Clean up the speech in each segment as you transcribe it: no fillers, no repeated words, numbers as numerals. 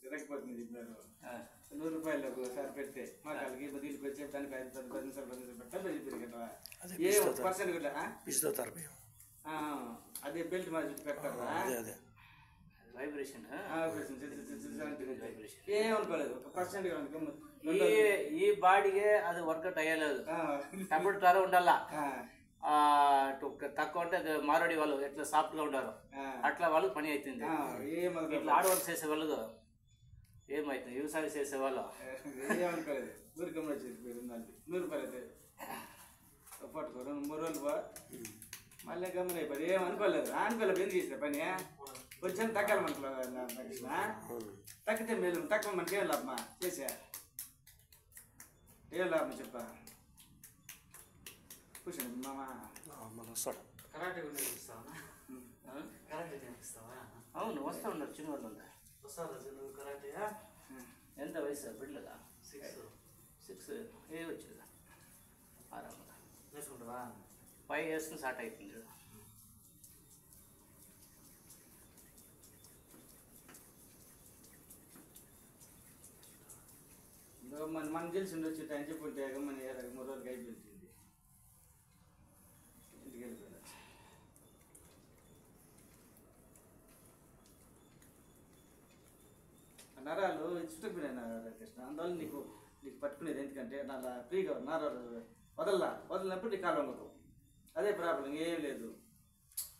తిరగకపోతుంది చెప్పారు. 100 రూపాయలు ఒకసారి పెడితే మా కాళ్ళకి దీనికి వచ్చే దానికి 10 నిమిషాలు పెట్టాలి చెప్పారు. ఏ 1% కూడా అదే బెల్ట్ మా చుట్టూ పెడతారు. వైబ్రేషన్ ఏమనుకోలేదు. 1% ఈ బాడీకి అది వర్కౌట్ అయ్యలేదు. అప్పుడు త్వర ఉండాలా. తక్కువ అంటే మారోడి వాళ్ళు ఎట్లా సాఫ్ట్ గా ఉంటారు అట్లా వాళ్ళు పని అవుతుంది. ఇట్లా ఆడవాళ్ళు చేసే వాళ్ళు ఏమైతుంది, వ్యవసాయం చేసే వాళ్ళు ఏమనుకోలేదు. 100 రూపాయలు అయితే పట్టుకో 3 రోజులు బా మళ్ళీ గమని అయిపోయి ఏమనుకోలేదు. ఏం చేసిన పని కొంచెం తగ్గాలి మనకు. తగ్గితే మేలు, తక్కువ మనకి ఏం లాభమా చేసా, ఏం లాభం చెప్పా. కూర్చోండి మామ. కరాటే నేర్పిస్తావా? అవును, వస్తా ఉన్నారు చిన్న వాళ్ళు. వస్తారా చిన్న కరాటే? ఎంత వయసు బిడ్డగా? 6 ఏ వచ్చేదా? ఆరాముగా నేర్చుకుంటావా? 5 years స్టార్ట్ అయిపోయింది. మనం తెలిసి ఉండొచ్చు టైం చెప్పుంటే మన 3 రోజులకి అయిపోయింది. ఇంటికి వెళ్ళిపోయినా నరాలు చుట్టుకుపోయినా కృష్ణ. అందువల్ల నీకు పట్టుకునేది ఎందుకంటే నా ఫ్రీగా నరాలు వదలనప్పుడు నీ కాలం ఉండదు. అదే ప్రాబ్లం, ఏం లేదు.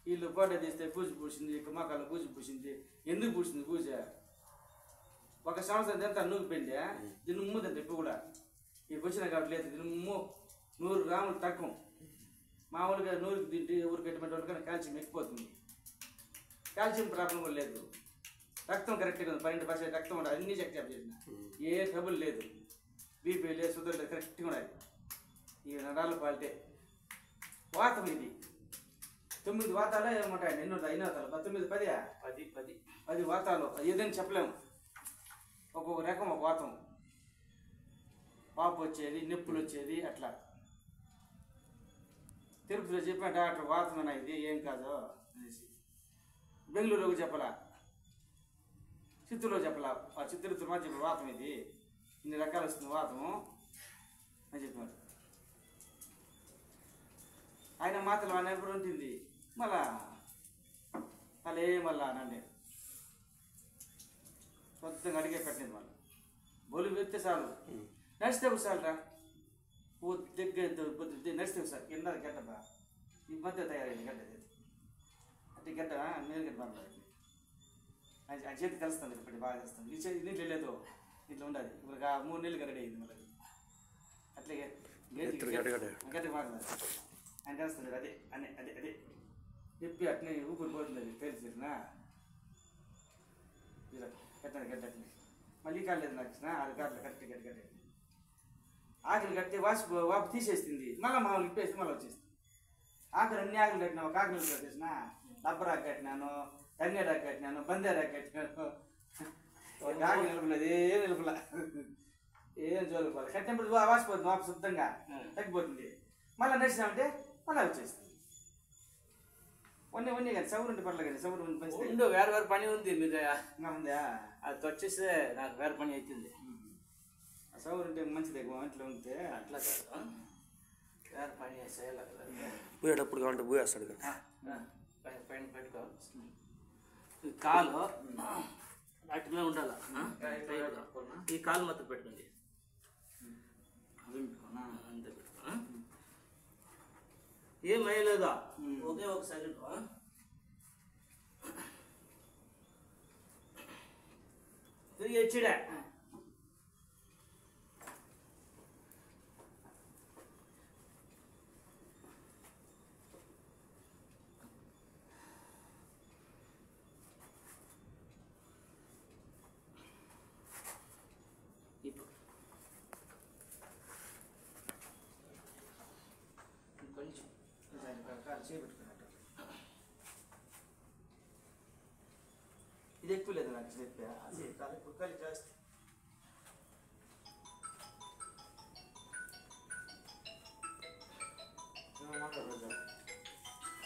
వీళ్ళు ఫోటో తీస్తే పూజ పూసింది, కుమ్మకాలు పూజ పూసింది. ఎందుకు పూసింది పూజ? 1 సంవత్సరం తింతా నూగిపోయింది. దీని ఉమ్ము తింటే ఇప్పుడు కూడా ఇవి వచ్చినా కాబట్టి లేదు. దీని ఉమ్ము 100 గ్రాములు తక్కువ. మామూలుగా 100కి తింటే ఊరికి ఎటువంటి వాళ్ళకన్నా కాల్షియం ఎక్కిపోతుంది. కాల్షియం ప్రాబ్లం కూడా లేదు. రక్తం కరెక్ట్గా ఉంది, 12% రక్తం ఉండదు. అన్ని చెక్ చేసిన ఏ ట్రబుల్ లేదు. బీపీ లేదు, షుగర్ లేదు, కరెక్ట్గా ఉన్నది. ఈ నరాల క్వాలిటీ. వాతం ఇది 9 వాతాలు ఏమంటాయి. ఎన్ని ఉంటాయి? 5 వాతాలు 19 10 వాతాలు. ఏదైనా చెప్పలేము. ఒక్కొక్క రకం ఒక వాతం. వాపు వచ్చేది, నొప్పులు వచ్చేది అట్లా. తిరుపతిలో చెప్పిన డాక్టర్ వాతం అన్న ఇది ఏం కాదు అనేసి. బెంగళూరులో చెప్పలా, చిత్తూరులో చెప్పలా. ఆ చిత్తూరు మా చెప్పిన వాతం ఇది ఇన్ని రకాలు వస్తుంది వాతము అని చెప్పాడు. ఆయన మాత్రం ఆయన ఎప్పుడు ఉంటుంది. మళ్ళా అనండి కొత్తగా అడిగే పెట్టింది. మళ్ళీ బొలి వెళ్తే చాలు, నడిస్తే చాలరా. దగ్గర నడిస్తే సార్ కింద గడ్డబ్బా ఈ మధ్య తయారైంది గడ్డ. అంటే గడ్డ నేను గడ్డ మాట్లాడింది. ఆ చేతి కలుస్తుంది ఇప్పటి బాగా చేస్తుంది. నీళ్ళు లేదు, ఇట్లా ఉండాలి. ఇప్పుడు 3 నెలలుగా రెడీ అయింది. మళ్ళీ అట్లాగే గడ్డ మాట్లాడాలి. ఆయన కలుస్తుంది. అదే అదే చెప్పి అట్నే ఊపిరి పోతుంది. అది తెలిసినా గడ్డ మళ్ళీ కాలేదు నాకు ఇచ్చిన 6 గంటలు కరెక్ట్ గడ్డ. ఆకలి కడితే వాపు తీసేస్తుంది. మళ్ళీ మామూలు ఇప్పేస్తే మళ్ళీ వచ్చేస్తుంది. ఆకలి అన్ని ఆకలి కట్టినావు. కాకలు కట్టేసిన డబ్బరాకు కట్టినాను, తంగేరాకు కట్టినాను, బందేరాకు కట్టినాను. ఆకలి నిలుపులేదు, ఏం నిలుపులా, ఏం చూడకపోవాలి. కట్టినప్పుడు వాసిపోతుంది. వాపు శుద్ధంగా తగ్గిపోతుంది. మళ్ళీ నడిచినామంటే మళ్ళీ వచ్చేస్తుంది. వన్నీ కానీ సౌరు ఉంటే పర్లేదు. కానీ సౌరు ఉండు, వేరే పని ఉంది మీకు ఉందా? అది వచ్చేస్తే నాకు వేరే పని అవుతుంది. సౌరు ఉంటే మంచిది. ఇంట్లో ఉంటే అట్లా కాదు, వేరే పని చేయాలి. పోయేటప్పుడు కావాలంటే పోయేస్తాడు కదా. పైన పెట్టుకో. ఈ కాలు అట్లా ఉండాలి. ఈ కాలు మొత్తం పెట్టుకోండి. అంతే పెట్టుకో. ఏం అయ్యలేదా? ఒకే ఒకసారి తిరిగి వచ్చిడా. చేపెట్టుకున్నట్టు ఇది ఎక్కువ లేదు నాకు చెప్పా. అది కుక్కలు జాస్తి.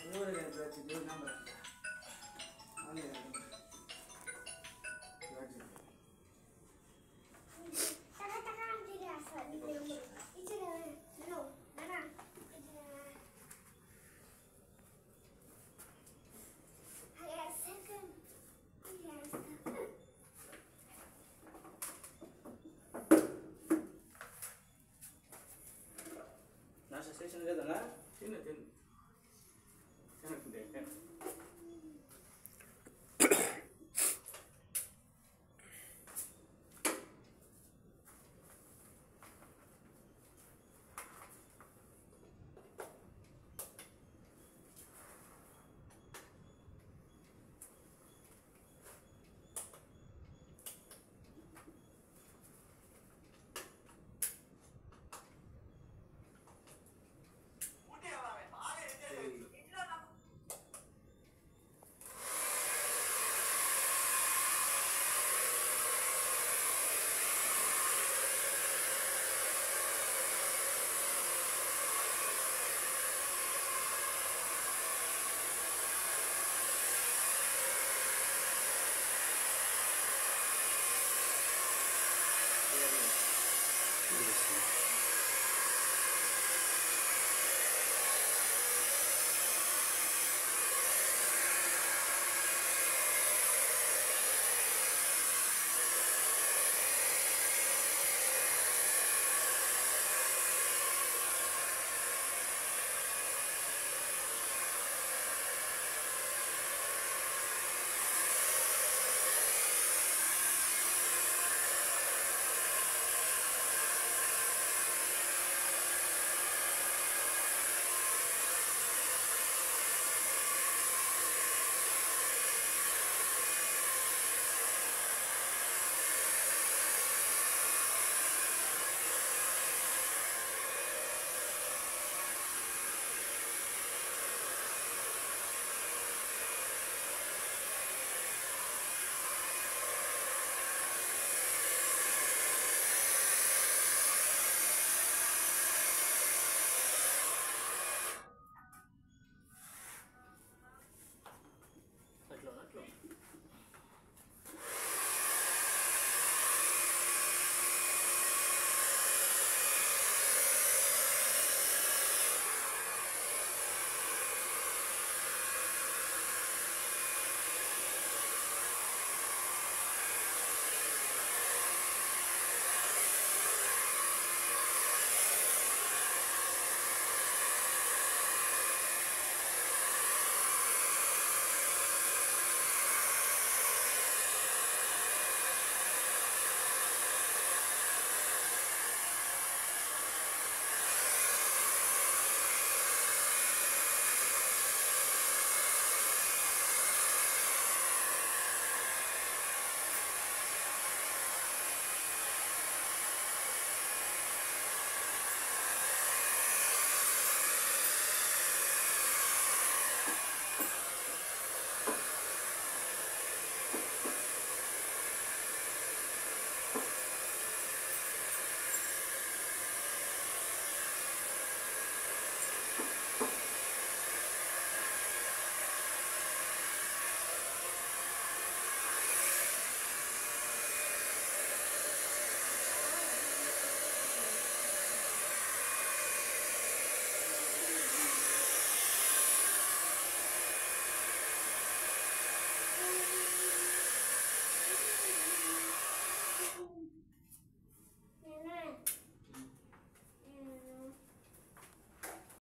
ఎవరు నెంబర్ వచ్చింది కదనా? తిను తిను